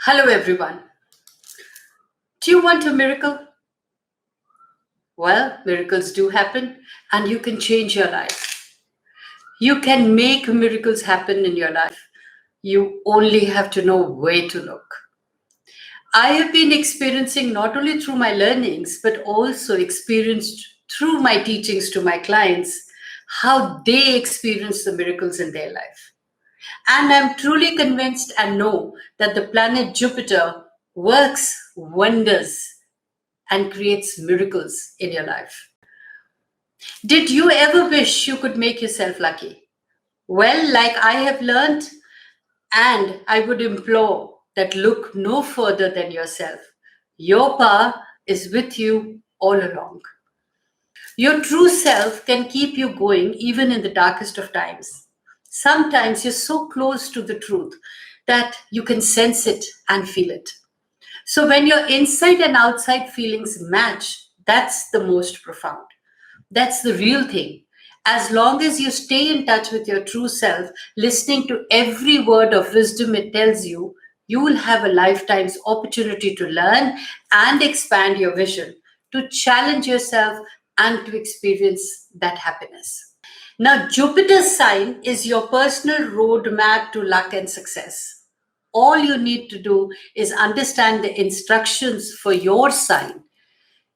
Hello, everyone. Do you want a miracle? Well, miracles do happen, and you can change your life. You can make miracles happen in your life. You only have to know where to look. I have been experiencing not only through my learnings, but also experienced through my teachings to my clients how they experience the miracles in their life. And I'm truly convinced and know that the planet Jupiter works wonders and creates miracles in your life. Did you ever wish you could make yourself lucky? Well, like I have learned, and I would implore that look no further than yourself. Your power is with you all along. Your true self can keep you going even in the darkest of times. Sometimes you're so close to the truth that you can sense it and feel it. So when your inside and outside feelings match, that's the most profound. That's the real thing. As long as you stay in touch with your true self, listening to every word of wisdom it tells you, you will have a lifetime's opportunity to learn and expand your vision, to challenge yourself and to experience that happiness. Now, Jupiter's sign is your personal roadmap to luck and success. All you need to do is understand the instructions for your sign,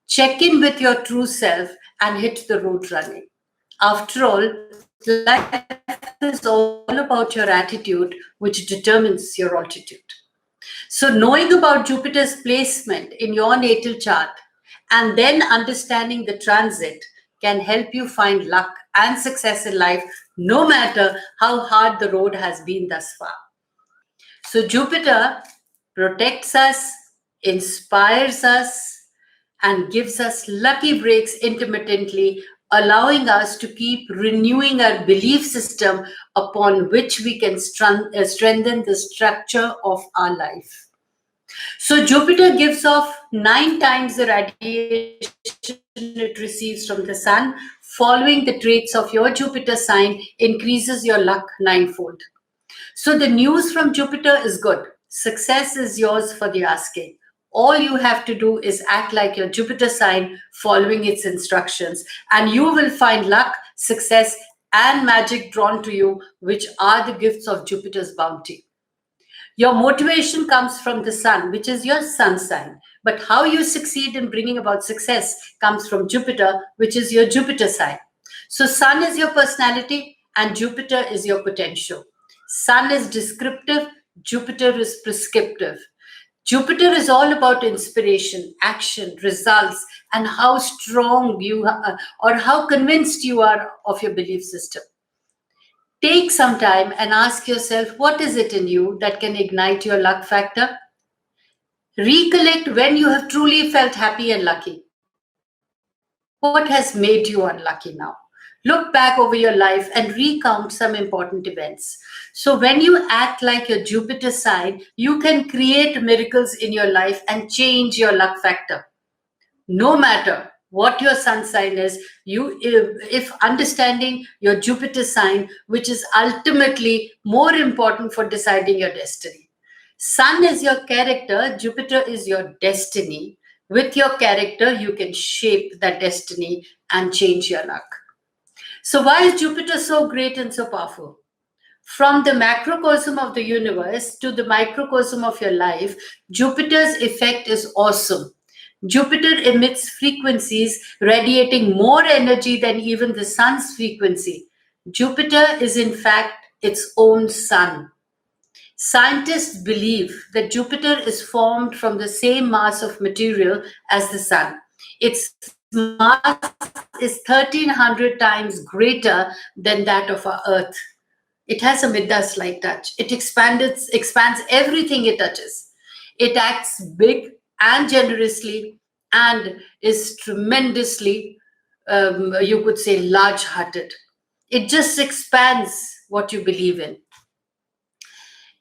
check in with your true self, and hit the road running. After all, life is all about your attitude, which determines your altitude. So, knowing about Jupiter's placement in your natal chart and then understanding the transit can help you find luck and success in life, no matter how hard the road has been thus far. So, Jupiter protects us, inspires us, and gives us lucky breaks intermittently, allowing us to keep renewing our belief system upon which we can strengthen the structure of our life. So Jupiter gives off 9 times the radiation it receives from the sun. Following the traits of your Jupiter sign increases your luck ninefold. So the news from Jupiter is good. Success is yours for the asking. All you have to do is act like your Jupiter sign, following its instructions, and you will find luck, success, and magic drawn to you, which are the gifts of Jupiter's bounty. Your motivation comes from the sun, which is your sun sign. But how you succeed in bringing about success comes from Jupiter, which is your Jupiter sign. So, sun is your personality and Jupiter is your potential. Sun is descriptive, Jupiter is prescriptive. Jupiter is all about inspiration, action, results, and how strong you are or how convinced you are of your belief system. Take some time and ask yourself what is it in you that can ignite your luck factor? Recollect when you have truly felt happy and lucky. What has made you unlucky now? Look back over your life and recount some important events. So, when you act like your Jupiter sign, you can create miracles in your life and change your luck factor. No matter what your sun sign is, if understanding your Jupiter sign, which is ultimately more important for deciding your destiny. Sun is your character, Jupiter is your destiny. With your character, you can shape that destiny and change your luck. So, why is Jupiter so great and so powerful? From the macrocosm of the universe to the microcosm of your life, Jupiter's effect is awesome. Jupiter emits frequencies radiating more energy than even the sun's frequency. Jupiter is, in fact, its own sun. Scientists believe that Jupiter is formed from the same mass of material as the sun. Its mass is 1300 times greater than that of our Earth. It has a Midas-like touch. It expands everything it touches. It acts big and generously and is tremendously, you could say, large-hearted. It just expands what you believe in.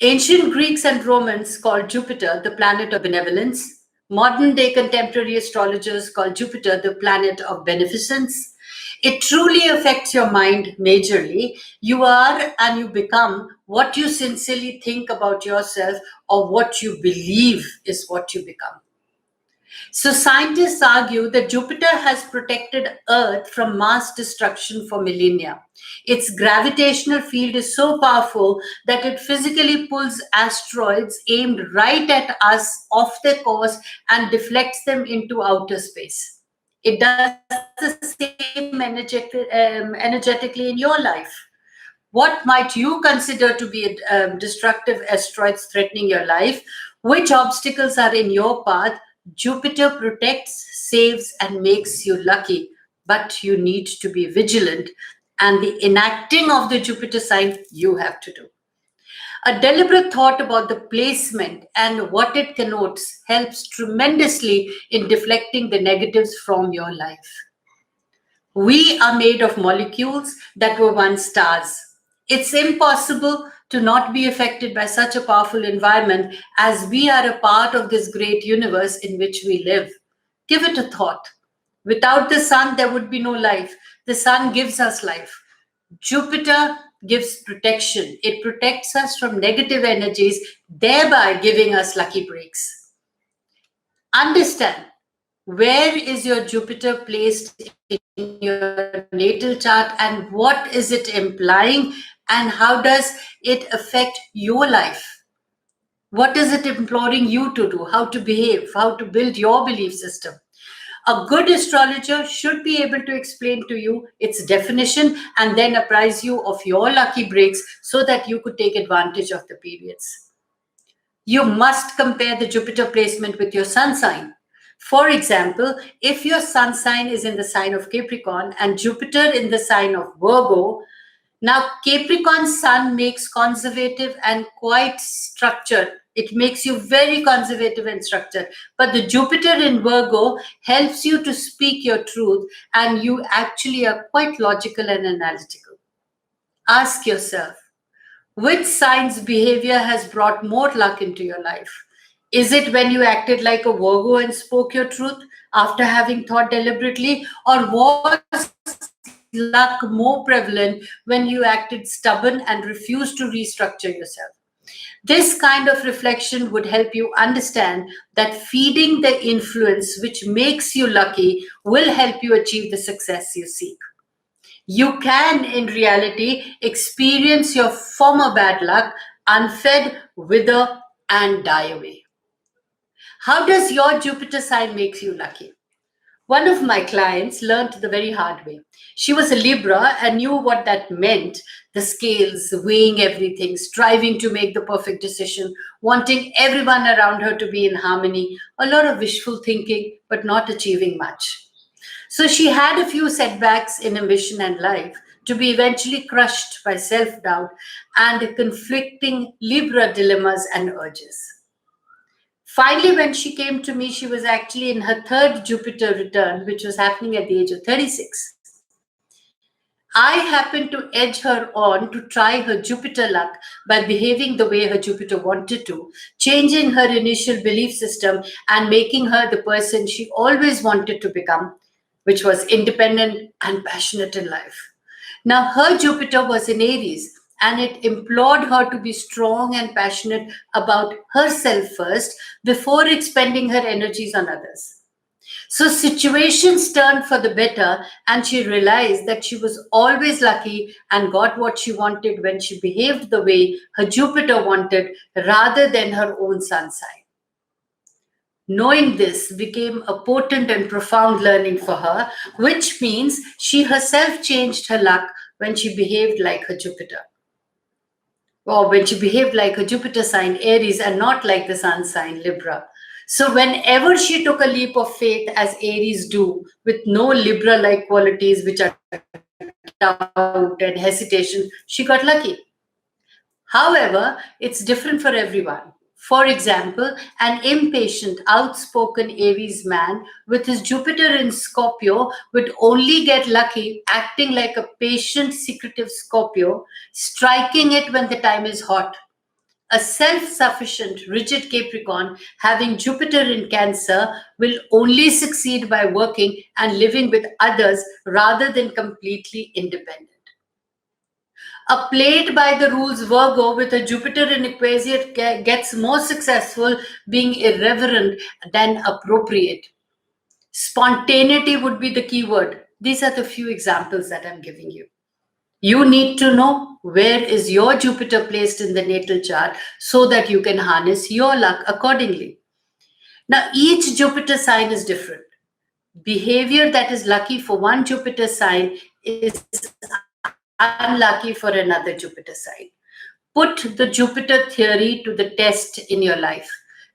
Ancient Greeks and Romans called Jupiter the planet of benevolence. Modern day contemporary astrologers call Jupiter the planet of beneficence. It truly affects your mind majorly. You are and you become what you sincerely think about yourself, or what you believe is what you become. So, scientists argue that Jupiter has protected Earth from mass destruction for millennia. Its gravitational field is so powerful that it physically pulls asteroids aimed right at us off their course and deflects them into outer space. It does the same energetically in your life. What might you consider to be destructive asteroids threatening your life? Which obstacles are in your path? Jupiter protects, saves, and makes you lucky, but you need to be vigilant. And the enacting of the Jupiter sign you have to do. A deliberate thought about the placement and what it connotes helps tremendously in deflecting the negatives from your life. We are made of molecules that were once stars. It's impossible to not be affected by such a powerful environment, as we are a part of this great universe in which we live. Give it a thought. Without the sun, there would be no life. The sun gives us life. Jupiter gives protection. It protects us from negative energies, thereby giving us lucky breaks. Understand, where is your Jupiter placed in your natal chart, and what is it implying, and how does it affect your life? What is it imploring you to do, how to behave, how to build your belief system? A good astrologer should be able to explain to you its definition and then apprise you of your lucky breaks so that you could take advantage of the periods. You must compare the Jupiter placement with your sun sign. For example, if your sun sign is in the sign of Capricorn and Jupiter in the sign of Virgo, now Capricorn's sun makes conservative and quite structured. It makes you very conservative and structured. But the Jupiter in Virgo helps you to speak your truth, and you actually are quite logical and analytical. Ask yourself, which sign's behavior has brought more luck into your life? Is it when you acted like a Virgo and spoke your truth after having thought deliberately? Or was luck more prevalent when you acted stubborn and refused to restructure yourself? This kind of reflection would help you understand that feeding the influence which makes you lucky will help you achieve the success you seek. You can, in reality, experience your former bad luck unfed, wither, and die away. How does your Jupiter sign make you lucky? One of my clients learned the very hard way. She was a Libra and knew what that meant: the scales, weighing everything, striving to make the perfect decision, wanting everyone around her to be in harmony, a lot of wishful thinking, but not achieving much. So she had a few setbacks in ambition and life, to be eventually crushed by self doubt and conflicting Libra dilemmas and urges. Finally, when she came to me, she was actually in her third Jupiter return, which was happening at the age of 36. I happened to edge her on to try her Jupiter luck by behaving the way her Jupiter wanted to, changing her initial belief system and making her the person she always wanted to become, which was independent and passionate in life. Now, her Jupiter was in Aries, and it implored her to be strong and passionate about herself first before expending her energies on others. So situations turned for the better, and she realized that she was always lucky and got what she wanted when she behaved the way her Jupiter wanted rather than her own sun sign. Knowing this became a potent and profound learning for her, which means she herself changed her luck when she behaved like her Jupiter. Or when she behaved like her Jupiter sign Aries and not like the sun sign Libra. So whenever she took a leap of faith, as Aries do, with no Libra-like qualities which are doubt and hesitation, she got lucky. However, it's different for everyone. For example, an impatient, outspoken Aries man with his Jupiter in Scorpio would only get lucky acting like a patient, secretive Scorpio, striking it when the time is hot, A self-sufficient, rigid Capricorn having Jupiter in Cancer will only succeed by working and living with others rather than completely independent. A played by the rules Virgo with a Jupiter in Aquarius gets more successful being irreverent than appropriate. Spontaneity would be the key word. These are the few examples that I'm giving you. You need to know where is your Jupiter placed in the natal chart so that you can harness your luck accordingly. Now, each Jupiter sign is different. Behavior that is lucky for one Jupiter sign is unlucky for another Jupiter sign. Put the Jupiter theory to the test in your life.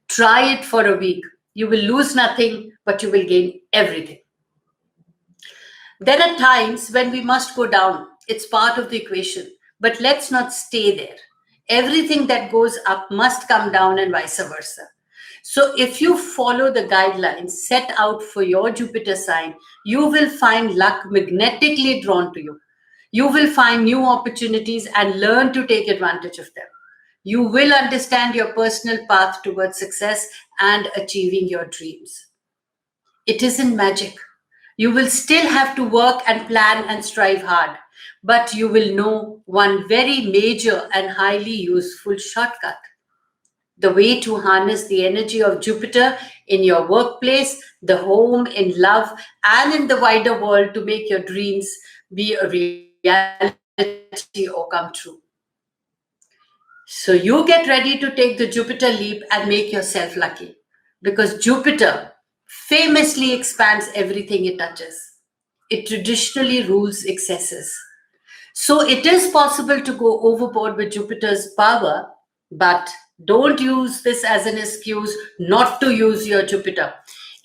Try it for a week. You will lose nothing, but you will gain everything. There are times when we must go down. It's part of the equation. But let's not stay there. Everything that goes up must come down and vice versa. So if you follow the guidelines set out for your Jupiter sign, you will find luck magnetically drawn to you. You will find new opportunities and learn to take advantage of them. You will understand your personal path towards success and achieving your dreams. It isn't magic. You will still have to work and plan and strive hard, but you will know one very major and highly useful shortcut. The way to harness the energy of Jupiter in your workplace, the home, in love, and in the wider world to make your dreams be a reality or come true. So you get ready to take the Jupiter leap and make yourself lucky, because Jupiter famously expands everything it touches. It traditionally rules excesses. So it is possible to go overboard with Jupiter's power, but don't use this as an excuse not to use your Jupiter.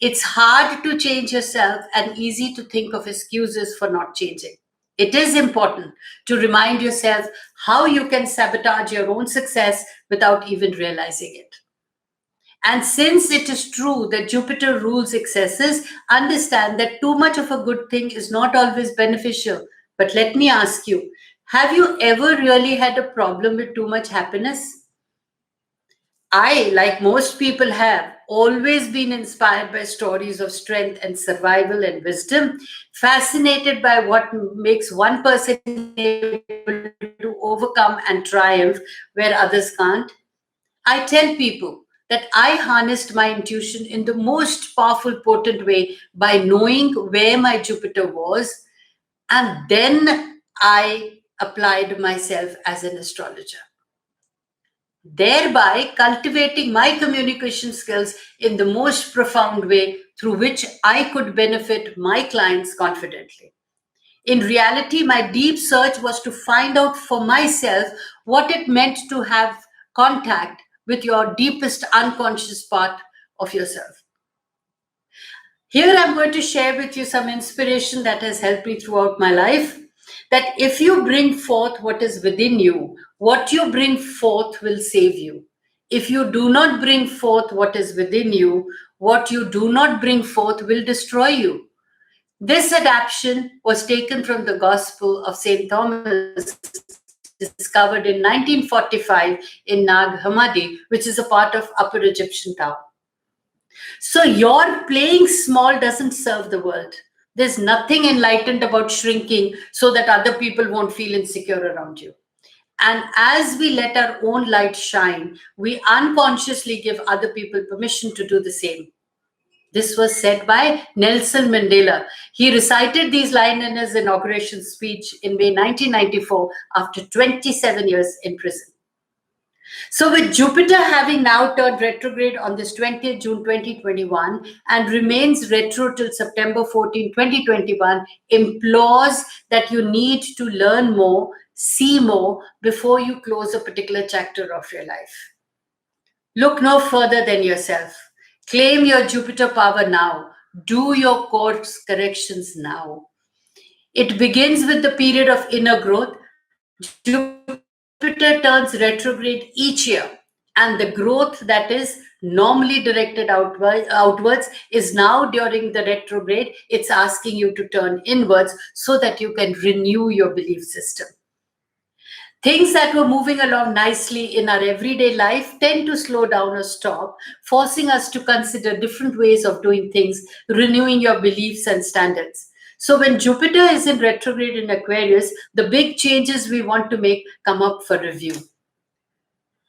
It's hard to change yourself and easy to think of excuses for not changing. It is important to remind yourself how you can sabotage your own success without even realizing it. And since it is true that Jupiter rules excesses, understand that too much of a good thing is not always beneficial. But let me ask you, have you ever really had a problem with too much happiness? I, like most people have, always been inspired by stories of strength and survival and wisdom, fascinated by what makes one person able to overcome and triumph where others can't. I tell people that I harnessed my intuition in the most powerful, potent way by knowing where my Jupiter was, and then I applied myself as an astrologer, thereby cultivating my communication skills in the most profound way through which I could benefit my clients confidently. In reality, my deep search was to find out for myself what it meant to have contact with your deepest unconscious part of yourself. Here I'm going to share with you some inspiration that has helped me throughout my life. That if you bring forth what is within you, what you bring forth will save you. If you do not bring forth what is within you, what you do not bring forth will destroy you. This adaptation was taken from the Gospel of St. Thomas, discovered in 1945 in Nag Hammadi, which is a part of Upper Egyptian town. So your playing small doesn't serve the world. There's nothing enlightened about shrinking so that other people won't feel insecure around you. And as we let our own light shine, we unconsciously give other people permission to do the same. This was said by Nelson Mandela. He recited these lines in his inauguration speech in May 1994 after 27 years in prison. So with Jupiter having now turned retrograde on this 20th June 2021 and remains retro till September 14, 2021, implores that you need to learn more, see more before you close a particular chapter of your life. Look no further than yourself. Claim your Jupiter power now. Do your course corrections now. It begins with the period of inner growth. Jupiter turns retrograde each year, and the growth that is normally directed outwards is now during the retrograde. It's asking you to turn inwards so that you can renew your belief system. Things that were moving along nicely in our everyday life tend to slow down or stop, forcing us to consider different ways of doing things, renewing your beliefs and standards. So, when Jupiter is in retrograde in Aquarius, the big changes we want to make come up for review.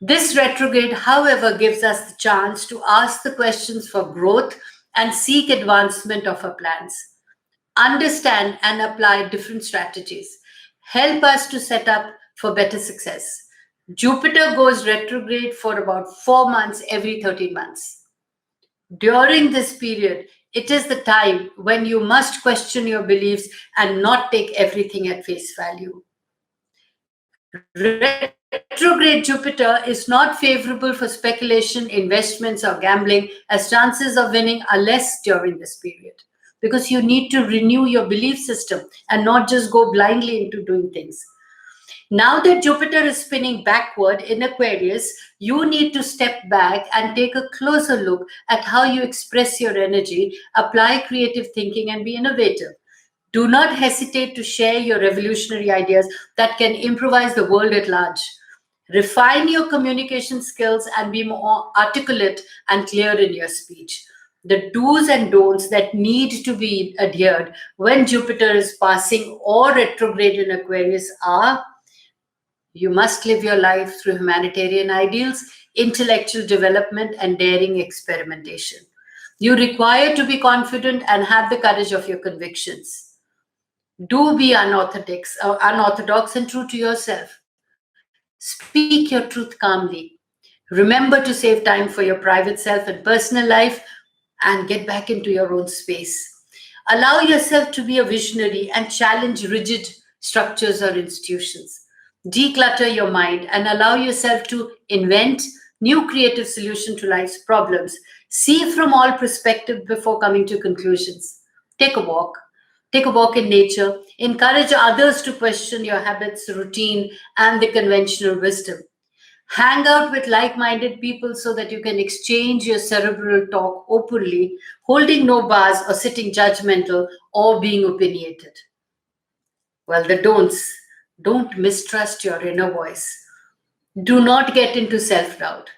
This retrograde, however, gives us the chance to ask the questions for growth and seek advancement of our plans. Understand and apply different strategies. Help us to set up for better success. Jupiter goes retrograde for about 4 months every 13 months. During this period, it is the time when you must question your beliefs and not take everything at face value. Retrograde Jupiter is not favorable for speculation, investments, or gambling, as chances of winning are less during this period, because you need to renew your belief system and not just go blindly into doing things. Now that Jupiter is spinning backward in Aquarius, you need to step back and take a closer look at how you express your energy, apply creative thinking, and be innovative. Do not hesitate to share your revolutionary ideas that can improvise the world at large. Refine your communication skills and be more articulate and clear in your speech. The do's and don'ts that need to be adhered when Jupiter is passing or retrograde in Aquarius are: you must live your life through humanitarian ideals, intellectual development, and daring experimentation. You require to be confident and have the courage of your convictions. Do be unorthodox and true to yourself. Speak your truth calmly. Remember to save time for your private self and personal life and get back into your own space. Allow yourself to be a visionary and challenge rigid structures or institutions. Declutter your mind and allow yourself to invent new creative solutions to life's problems. See from all perspectives before coming to conclusions. Take a walk. Take a walk in nature. Encourage others to question your habits, routine, and the conventional wisdom. Hang out with like minded people so that you can exchange your cerebral talk openly, holding no bars or sitting judgmental or being opinionated. Well, the don'ts: don't mistrust your inner voice. Do not get into self doubt.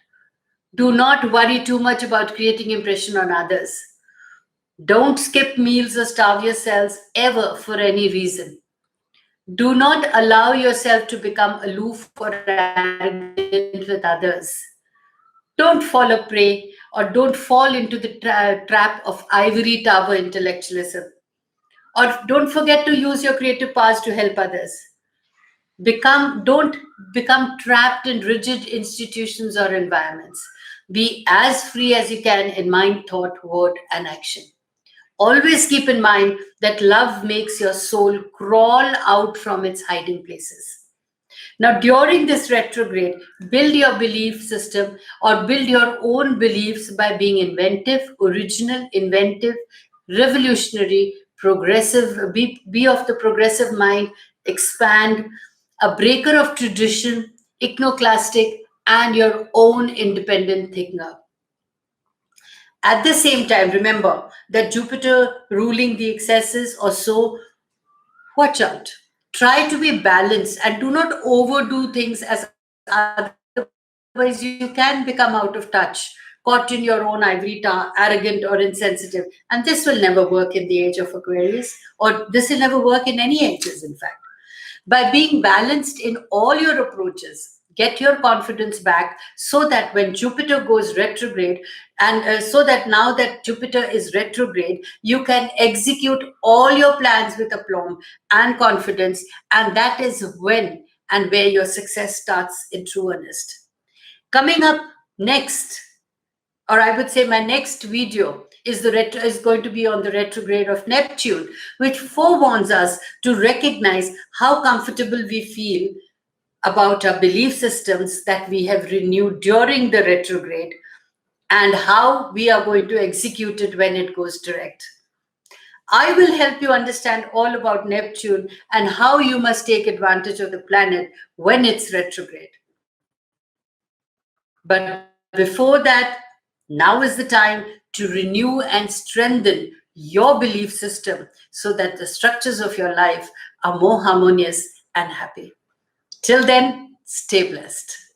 Do not worry too much about creating impression on others. Don't skip meals or starve yourselves ever for any reason. Do not allow yourself to become aloof or arrogant with others. Don't fall a prey or don't fall into the trap of ivory tower intellectualism. Or don't forget to use your creative powers to help others. Don't become trapped in rigid institutions or environments. Be as free as you can in mind, thought, word, and action. Always keep in mind that love makes your soul crawl out from its hiding places. Now, during this retrograde, build your belief system or build your own beliefs by being inventive, original, revolutionary, progressive, be of the progressive mind, expand, a breaker of tradition, iconoclastic, and your own independent thinker. At the same time, remember that Jupiter ruling the excesses or so, watch out. Try to be balanced and do not overdo things, as otherwise you can become out of touch, caught in your own ivory tower, arrogant or insensitive. And this will never work in the age of Aquarius, or this will never work in any ages, in fact. By being balanced in all your approaches, get your confidence back so that when Jupiter goes retrograde, and so that now that Jupiter is retrograde, you can execute all your plans with aplomb and confidence. And that is when and where your success starts in true earnest. Coming up next, or I would say my next video, is going to be on the retrograde of Neptune, which forewarns us to recognize how comfortable we feel about our belief systems that we have renewed during the retrograde and how we are going to execute it when it goes direct. I will help you understand all about Neptune and how you must take advantage of the planet when it's retrograde. But before that, now is the time to renew and strengthen your belief system so that the structures of your life are more harmonious and happy. Till then, Stay blessed.